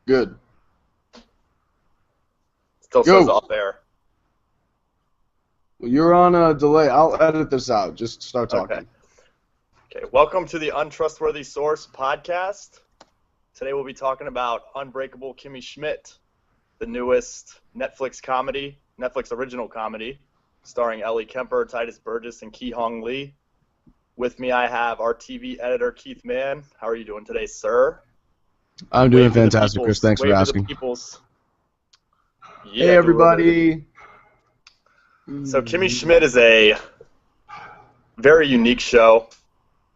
Good. Still Go. says off air. Well, you're on a delay. I'll edit this out. Just start Okay. talking. Okay. Welcome to the Untrustworthy Source podcast. Today we'll be talking about Unbreakable Kimmy Schmidt, the newest Netflix original comedy, starring Ellie Kemper, Titus Burgess, and Ki Hong Lee. With me, I have our TV editor, Keith Mann. How are you doing today, sir? I'm doing fantastic, Chris. Thanks for asking. Yeah, Hey, everybody. So Kimmy Schmidt is a very unique show.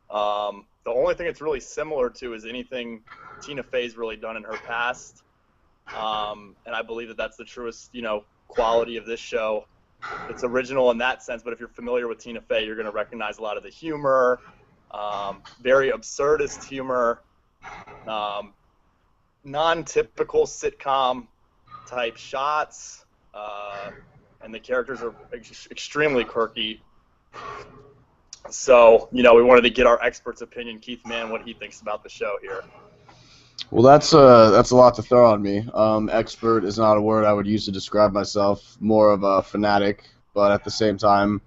The only thing it's really similar to is anything Tina Fey's really done in her past. And I believe that that's the truest, quality of this show. It's original in that sense, but if you're familiar with Tina Fey, you're going to recognize a lot of the humor, very absurdist humor, non-typical sitcom type shots, and the characters are extremely quirky. So, we wanted to get our expert's opinion, Keith Mann, what he thinks about the show here. Well, that's a lot to throw on me. Expert is not a word I would use to describe myself. More of a fanatic, but at the same time,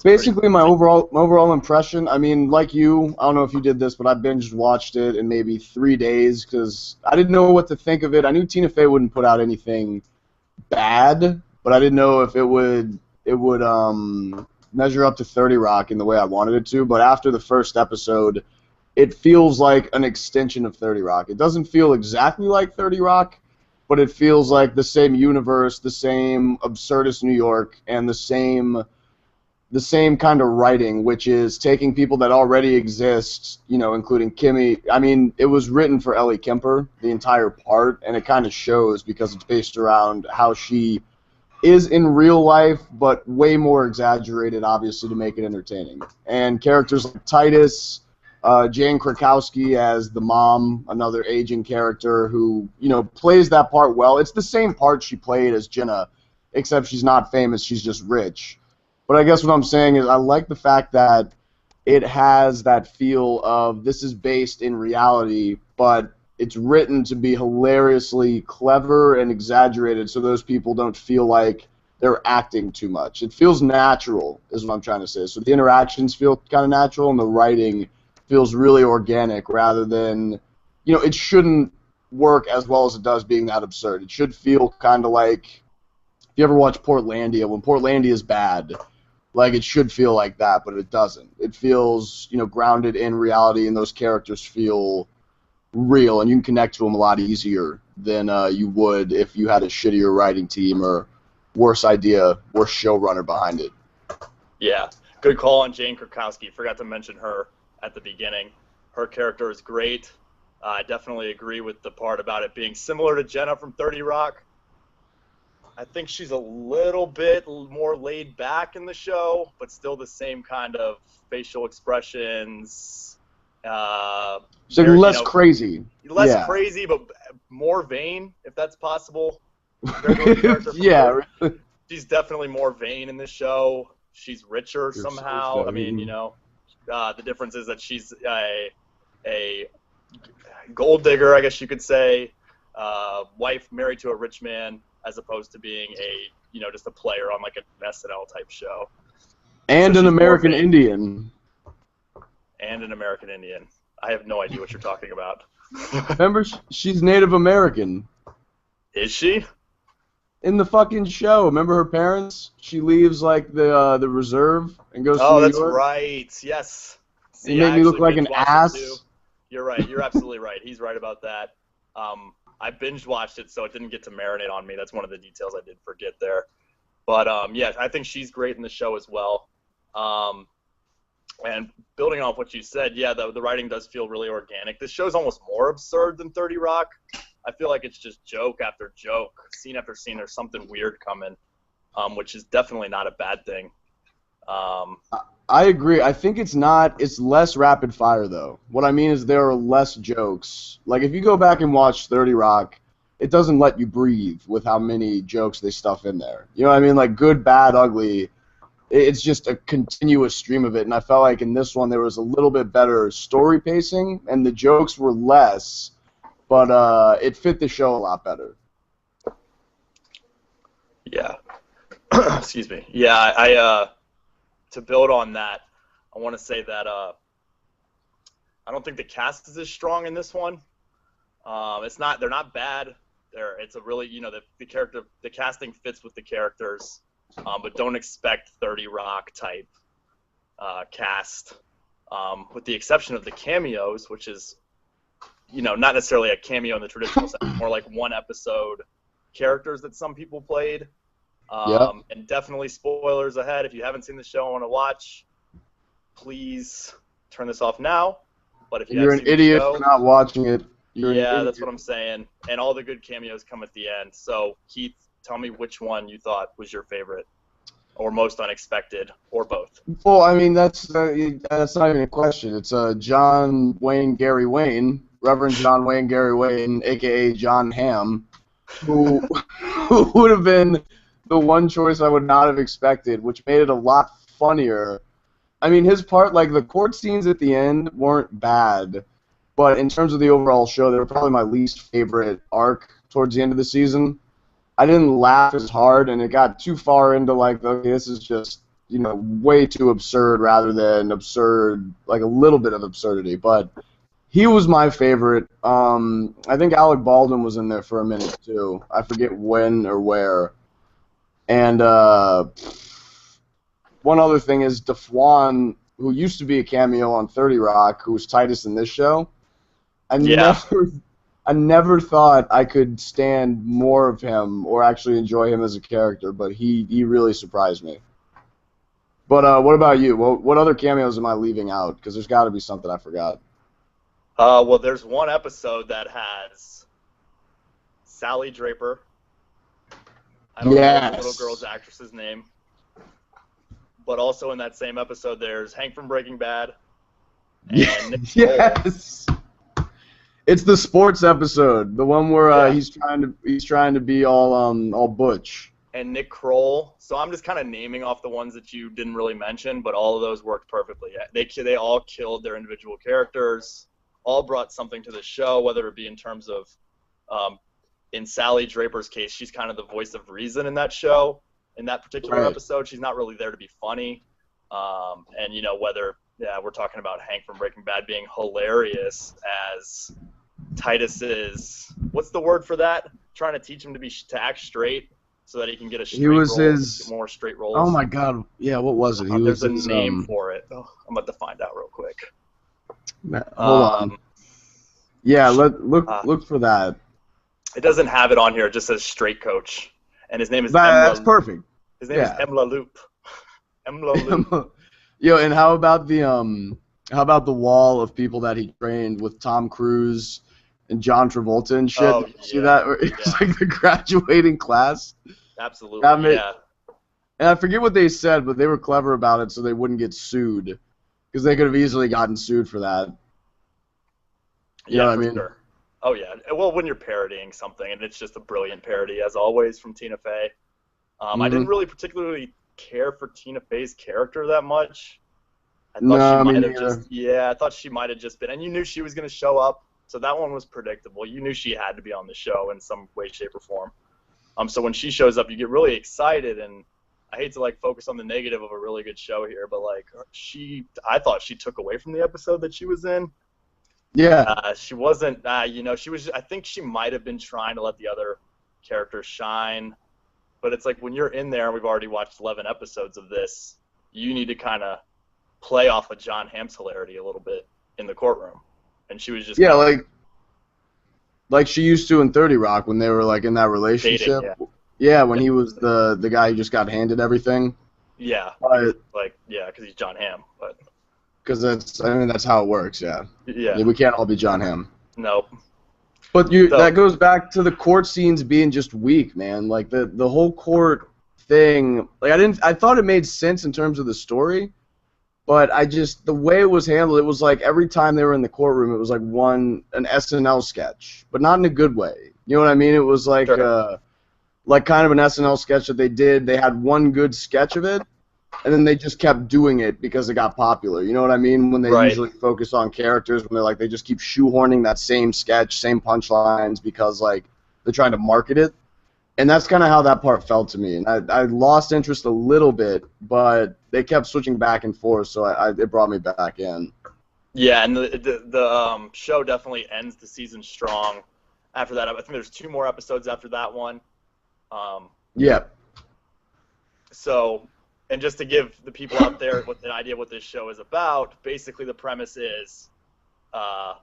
basically my overall impression. I mean, like you, I don't know if you did this, but I binge watched it in maybe 3 days because I didn't know what to think of it. I knew Tina Fey wouldn't put out anything bad, but I didn't know if it would measure up to 30 Rock in the way I wanted it to. But after the first episode, it feels like an extension of 30 Rock. It doesn't feel exactly like 30 Rock, but it feels like the same universe, the same absurdist New York, and the same kind of writing, which is taking people that already exist, including Kimmy. I mean, it was written for Ellie Kemper, the entire part, and it kind of shows because it's based around how she is in real life, but way more exaggerated, obviously, to make it entertaining. And characters like Titus, Jane Krakowski as the mom, another aging character who, plays that part well. It's the same part she played as Jenna, except she's not famous, she's just rich. But I guess what I'm saying is I like the fact that it has that feel of this is based in reality, but it's written to be hilariously clever and exaggerated so those people don't feel like they're acting too much. It feels natural, is what I'm trying to say. So the interactions feel kind of natural, and the writing feels really organic rather than, it shouldn't work as well as it does being that absurd. It should feel kind of like, if you ever watch Portlandia, when Portlandia is bad, like it should feel like that, but it doesn't. It feels, grounded in reality, and those characters feel real, and you can connect to them a lot easier than you would if you had a shittier writing team or worse showrunner behind it. Yeah, good call on Jane Krakowski. Forgot to mention her at the beginning. Her character is great. I definitely agree with the part about it being similar to Jenna from 30 Rock. I think she's a little bit more laid back in the show, but still the same kind of facial expressions. So less crazy. Less crazy, but more vain, if that's possible. Yeah. She's definitely more vain in this show. She's richer somehow. I mean, the difference is that she's a gold digger, I guess you could say, wife married to a rich man, as opposed to being just a player on like an SNL type show. And an American Indian. And an American Indian. I have no idea what you're talking about. Remember, she's Native American. Is she? In the fucking show, remember her parents? She leaves like the reserve and goes to New York. Oh, that's right. Yes. See, you made me look like an ass. You're right. You're absolutely right. He's right about that. I binge watched it, so it didn't get to marinate on me. That's one of the details I did forget there. But yeah, I think she's great in the show as well. And building off what you said, yeah, the writing does feel really organic. This show's almost more absurd than 30 Rock. I feel like it's just joke after joke, scene after scene. There's something weird coming, which is definitely not a bad thing. I agree. I think it's less rapid fire, though. What I mean is there are less jokes. Like, if you go back and watch 30 Rock, it doesn't let you breathe with how many jokes they stuff in there. You know what I mean? Like, good, bad, ugly. It's just a continuous stream of it. And I felt like in this one there was a little bit better story pacing, and the jokes were less. but it fit the show a lot better. Yeah. Excuse me. Yeah, I to build on that, I want to say that I don't think the cast is as strong in this one. They're not bad. It's a really, the casting fits with the characters, but don't expect 30 Rock type cast, with the exception of the cameos, which is, not necessarily a cameo in the traditional sense, more like one episode characters that some people played. And definitely spoilers ahead. If you haven't seen the show and want to watch, please turn this off now. But if you're an idiot for not watching it. Yeah, that's what I'm saying. And all the good cameos come at the end. So, Keith, tell me which one you thought was your favorite, or most unexpected, or both. Well, I mean, that's not even a question. It's John Wayne Gary Wayne, Reverend John Wayne Gary Wayne, a.k.a. John Hamm, who would have been the one choice I would not have expected, which made it a lot funnier. I mean, his part, like, the court scenes at the end weren't bad, but in terms of the overall show, they were probably my least favorite arc towards the end of the season. I didn't laugh as hard, and it got too far into, like, okay, this is just, way too absurd rather than absurd, like a little bit of absurdity. But he was my favorite. I think Alec Baldwin was in there for a minute, too. I forget when or where. And one other thing is DeFwan, who used to be a cameo on 30 Rock, who was Titus in this show. I never thought I could stand more of him or actually enjoy him as a character, but he really surprised me. But what about you? What other cameos am I leaving out? Because there's got to be something I forgot. Well, there's one episode that has Sally Draper. I don't know the little girl's actress's name. But also in that same episode, there's Hank from Breaking Bad. And Nick yes. It's the sports episode, the one where he's trying to be all butch. And Nick Kroll. So I'm just kind of naming off the ones that you didn't really mention, but all of those worked perfectly. They all killed their individual characters, all brought something to the show, whether it be in terms of, in Sally Draper's case, she's kind of the voice of reason in that show. In that particular episode, she's not really there to be funny. And, whether we're talking about Hank from Breaking Bad being hilarious as Titus's, what's the word for that? Trying to teach him to act straight so that he can get a straight role, more straight roles. Oh my God, yeah, what was it? There's a name for it. Oh, I'm about to find out real quick. Hold on. Yeah, look for that. It doesn't have it on here. It just says straight coach, and his name is. That's perfect. His name is Emla Loop. Emla Loop. Yo, and how about the wall of people that he trained with Tom Cruise and John Travolta and shit? Oh, yeah. See that? It's like the graduating class. Absolutely, yeah. And I forget what they said, but they were clever about it so they wouldn't get sued, because they could have easily gotten sued for that. You know what I mean? Sure. Oh, yeah. Well, when you're parodying something, and it's just a brilliant parody, as always, from Tina Fey. I didn't really particularly care for Tina Fey's character that much. I thought she might have just been, and you knew she was going to show up, so that one was predictable. You knew she had to be on the show in some way, shape, or form. So when she shows up, you get really excited, and I hate to focus on the negative of a really good show here, but I thought she took away from the episode that she was in. Yeah. She wasn't, she was, I think she might have been trying to let the other characters shine, but it's like when you're in there, and we've already watched 11 episodes of this, you need to kind of play off of John Hamm's hilarity a little bit in the courtroom. And she was just like she used to in 30 Rock when they were in that relationship. Dating, when he was the guy who just got handed everything. Yeah. Because he's John Hamm, but because that's how it works. Yeah, we can't all be John Hamm. Nope. But that goes back to the court scenes being just weak, man. Like the whole court thing. I thought it made sense in terms of the story, but the way it was handled, it was like every time they were in the courtroom, it was like an SNL sketch, but not in a good way. You know what I mean? It was like kind of an SNL sketch that they did. They had one good sketch of it, and then they just kept doing it because it got popular. You know what I mean? When they Right. usually focus on characters, when they're like, they just keep shoehorning that same sketch, same punchlines because like they're trying to market it. And that's kind of how that part felt to me. And I lost interest a little bit, but they kept switching back and forth, so it brought me back in. Yeah, and the show definitely ends the season strong. After that, I think there's 2 more episodes after that one. Yeah. So, and just to give the people out there an idea of what this show is about, basically the premise is a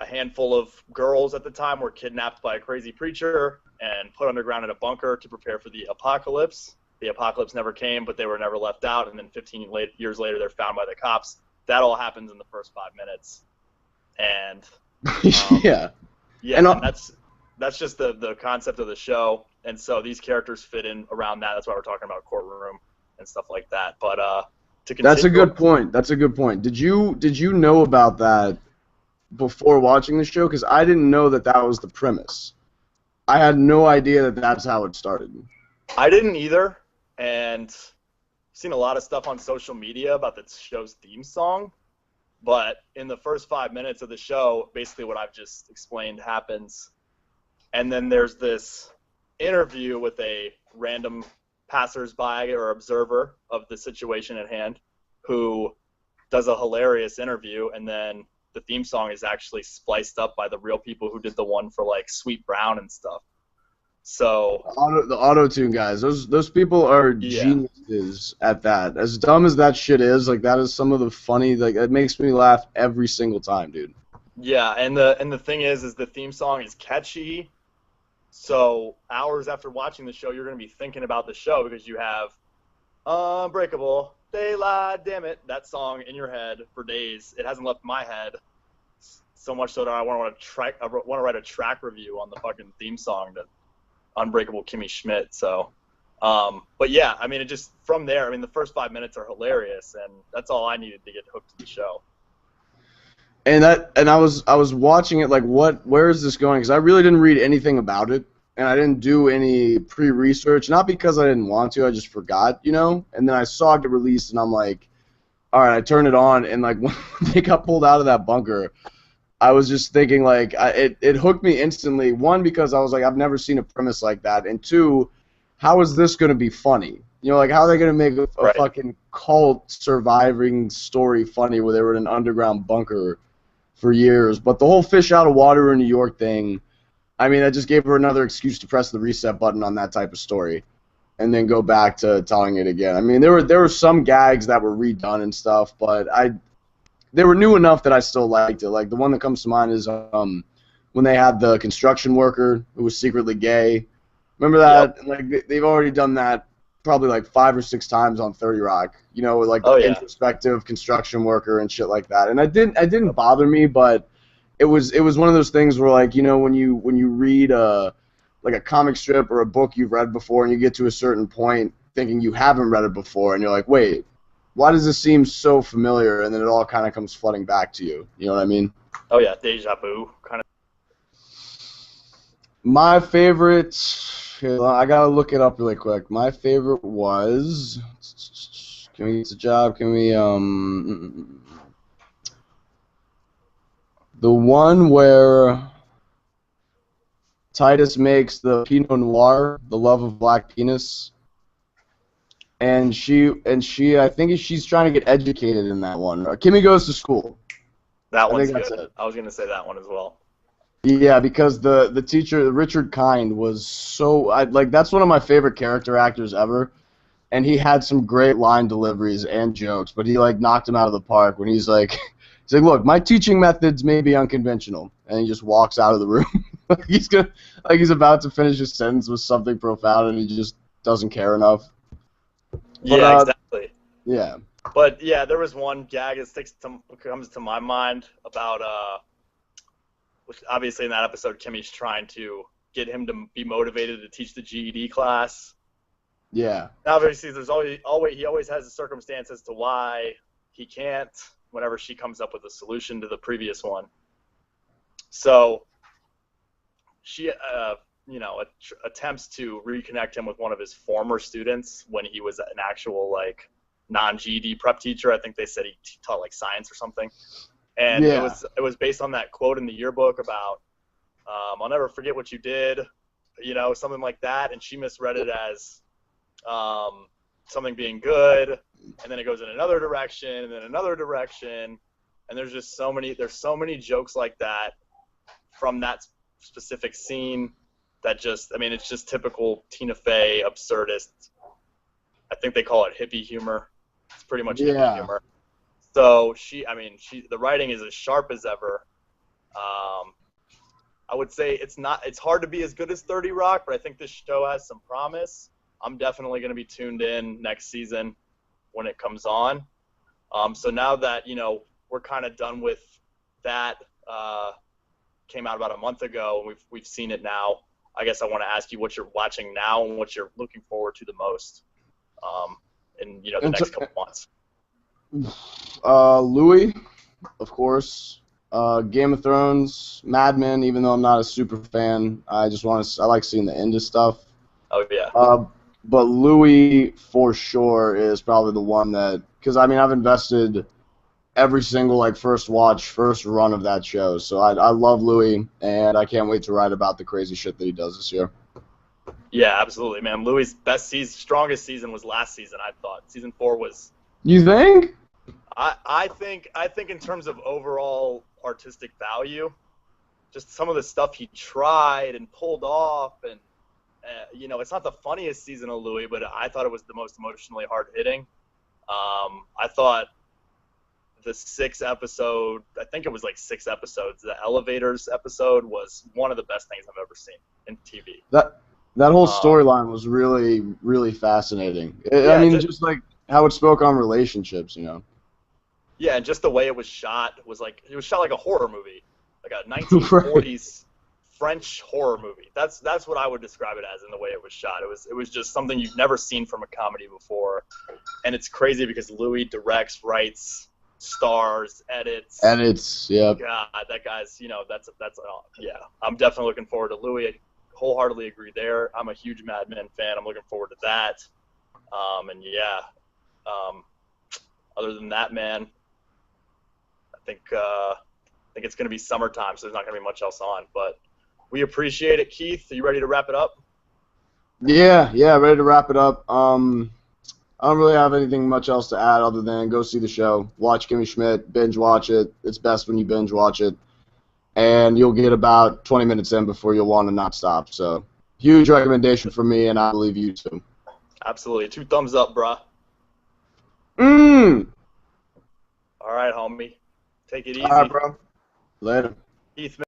handful of girls at the time were kidnapped by a crazy preacher and put underground in a bunker to prepare for the apocalypse. The apocalypse never came, but they were never left out, and then 15 years later they're found by the cops. That all happens in the first 5 minutes. And yeah. Yeah, and that's just the concept of the show, and so these characters fit in around that. That's why we're talking about courtroom and stuff like that. But to continue, that's a good point. That's a good point. Did you know about that before watching the show? Because I didn't know that was the premise. I had no idea that that's how it started. I didn't either, and I've seen a lot of stuff on social media about the show's theme song. But in the first 5 minutes of the show, basically what I've just explained happens. And then there's this interview with a random passersby or observer of the situation at hand who does a hilarious interview. And then the theme song is actually spliced up by the real people who did the one for, like, Sweet Brown and stuff. So The auto-tune guys, those people are geniuses at that. As dumb as that shit is, like that is some of the funny, like it makes me laugh every single time, dude. Yeah, and the thing is the theme song is catchy. So hours after watching the show, you're going to be thinking about the show because you have Unbreakable, Daylight, damn it, that song in your head for days. It hasn't left my head so much so that I want to write a track review on the fucking theme song to Unbreakable Kimmy Schmidt. So, but yeah, I mean, it just from there. I mean, the first 5 minutes are hilarious, and that's all I needed to get hooked to the show. And I was watching it like, where is this going? Because I really didn't read anything about it, and I didn't do any pre-research. Not because I didn't want to, I just forgot, you know. And then I saw it get released, and I'm like, all right, I turned it on, and like when they got pulled out of that bunker, I was just thinking, like, it hooked me instantly. One, because I was like, I've never seen a premise like that. And two, how is this going to be funny? You know, like, how are they going to make a fucking cult surviving story funny where they were in an underground bunker for years? But the whole fish out of water in New York thing, I mean, that just gave her another excuse to press the reset button on that type of story and then go back to telling it again. I mean, there were some gags that were redone and stuff, but they were new enough that I still liked it. Like, the one that comes to mind is when they had the construction worker who was secretly gay. Remember that? Yep. Like, they've already done that probably like 5 or 6 times on 30 Rock. You know, like the introspective construction worker and shit like that. And it didn't bother me, but it was one of those things where, like, you know, when you read like a comic strip or a book you've read before and you get to a certain point thinking you haven't read it before and you're like, wait, why does this seem so familiar? And then it all kind of comes flooding back to you. You know what I mean? Oh, yeah, deja vu kind of. My favorite, I got to look it up really quick. My favorite was, can we get the job? Can we, the one where Titus makes the Pinot Noir, the love of black penis. And I think she's trying to get educated in that one. Kimmy goes to school. That one's good. I was going to say that one as well. Yeah, because the teacher, Richard Kind, was that's one of my favorite character actors ever. And he had some great line deliveries and jokes, but he like knocked him out of the park when he's like, look, my teaching methods may be unconventional, and he just walks out of the room. he's about to finish his sentence with something profound, and he just doesn't care enough. Yeah, exactly. Yeah. But yeah, there was one gag that comes to my mind about which obviously in that episode Kimmy's trying to get him to be motivated to teach the GED class. Yeah. Obviously, he always has a circumstance as to why he can't. Whenever she comes up with a solution to the previous one, so she attempts to reconnect him with one of his former students when he was an actual like non-GED prep teacher. I think they said he taught like science or something, and Yeah. it was based on that quote in the yearbook about I'll never forget what you did, something like that, and she misread it as something being good, and then it goes in another direction, and then another direction, and there's so many jokes like that from that specific scene that it's just typical Tina Fey absurdist. I think they call it hippie humor. It's pretty much hippie humor. So the writing is as sharp as ever. I would say it's hard to be as good as 30 Rock, but I think this show has some promise. I'm definitely going to be tuned in next season when it comes on. So now that, we're kind of done with that, came out about a month ago, and we've seen it now. I guess I want to ask you what you're watching now and what you're looking forward to the most in the next couple months. Louis, of course. Game of Thrones, Mad Men. Even though I'm not a super fan, I like seeing the end of stuff. Oh yeah. But Louis for sure is probably the one because I've invested every single first run of that show. So I love Louis, and I can't wait to write about the crazy shit that he does this year. Yeah, absolutely, man. Louis' strongest season was last season. I thought season 4 was. You think? I think in terms of overall artistic value, just some of the stuff he tried and pulled off, and it's not the funniest season of Louis, but I thought it was the most emotionally hard hitting. I thought the 6 episode, I think it was like 6 episodes, the elevators episode was one of the best things I've ever seen in TV. That whole storyline was really, really fascinating. Just like how it spoke on relationships, Yeah, and just the way it was shot it was shot like a horror movie, like a 1940s French horror movie. That's what I would describe it as in the way it was shot. It was just something you've never seen from a comedy before, and it's crazy because Louis directs, writes, stars, edits. Yeah. God, that guy's yeah. I'm definitely looking forward to Louis. I wholeheartedly agree there. I'm a huge Mad Men fan. I'm looking forward to that. Other than that, man, I think it's going to be summertime, so there's not going to be much else on. But we appreciate it, Keith. Are you ready to wrap it up? Yeah, ready to wrap it up. I don't really have anything much else to add other than go see the show, watch Kimmy Schmidt, binge watch it. It's best when you binge watch it, and you'll get about 20 minutes in before you'll want to not stop. So, huge recommendation for me, and I believe you too. Absolutely. 2 thumbs up, bruh. All right, homie. Take it easy. All right, bro. Later. Keith.